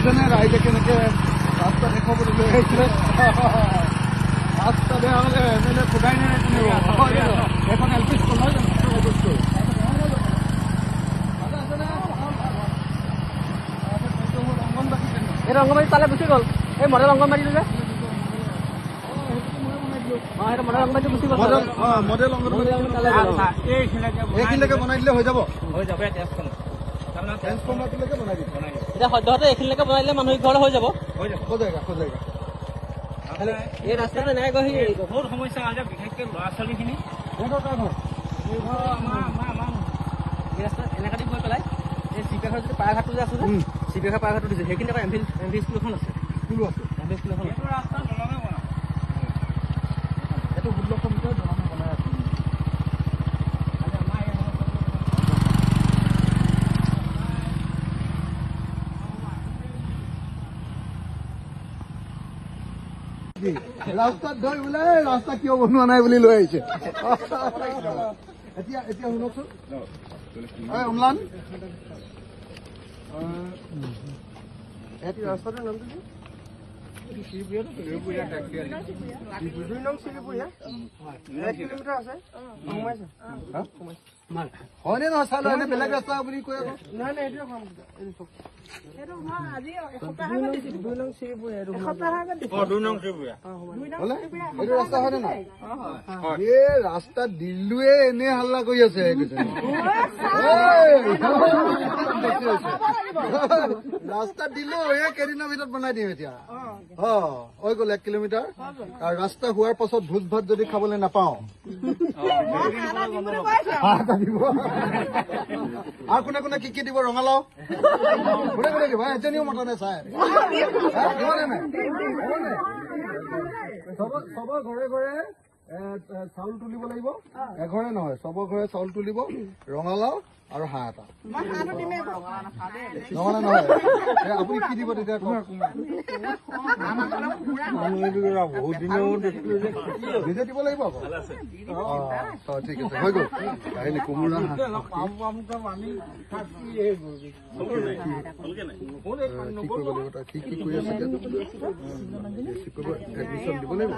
দেখিছেনে ৰাইজে কেনেকে ৰাস্তা দেখুৱাবলৈ লৈ আহিছিলে। ৰাস্তা বেয়া হলে এমএলএ সোধাই নাই এখন এল পি স্কুল হয় এই অংগনবাড়ী তালে গুচি গ'ল। এই মডেল অংগনবাড়ীটো যে মডেল অংগনবাড়ী গুচি গ'ল। মডেল অংগনবাড়ী এইখিনিলৈকে বনাই দিলে হৈ যাব। ট্ৰেন্সফৰ্মাৰটোলৈকে বনাই দিম। এতিয়া সদ্যহতে এইখিনিলৈকে বনাই দিলে মানুহ ঘৰলৈ হৈ যাব। এই ৰাস্তাটো এনেকৈ গৈ বহুত সমস্যা আছে, বিশেষকৈ ল'ৰা ছোৱালীখিনি। এই ৰাস্তা এনেকৈ দি গৈ পেলাই এই চিপিএখৰ যদি পাৰঘাটটো যে আছে যে চিপিএখৰ পাৰঘাটটো দিছে, সেইখিনি আকৌ এম ভি স্কুল এখন আছে। এম ভি স্কুল এখন এইটো ৰাস্তা দলঙে বনায়। এইটো 16 মিটাৰ দলঙে বনাই আছে। ৰাস্তাত ধৰি বোলে ৰাস্তা কিয় বনোৱা নাই বুলি লৈ আহিছে। এতিয়া শুনকচোন অম্লান, ৰাস্তাটোৰ নামটো কি? হয়নে নহয় চাই লয়, বেলেগ ৰাস্তা বুলি কৈ আকৌ। এইটো ৰাস্তা হয়নে নহয়? এই ৰাস্তা দিল্লুৱে এনে হাল্লা কৰি আছে। ৰাস্তা দিলো এই কেইদিনৰ ভিতৰত বনাই দিম এতিয়া। হৈ গ'ল 1 কিলোমিটাৰ। আৰু ৰাস্তা হোৱাৰ পাছত ভোজ ভাত যদি খাবলৈ নাপাওঁ আৰু কোনে কোনে কি দিব? ৰঙালাও কোনে কোনে দিব? এজনীও মতা নাই চাই চবৰ ঘৰে ঘৰে চাউল তুলিব লাগিব। এঘৰে নহয়, চবৰ ঘৰে চাউল তুলিব, ৰঙালাও আৰু হাঁহ এটা। নহয় নহয়, আপুনি কি দিব তেতিয়া? বহুত দিনৰ নিজে দিব লাগিব আকৌ। ঠিক আছে, হৈ গ'ল। কাহিনী কোমোৰা কি কৰি আছে এডমিশ্যন দিব লাগিব।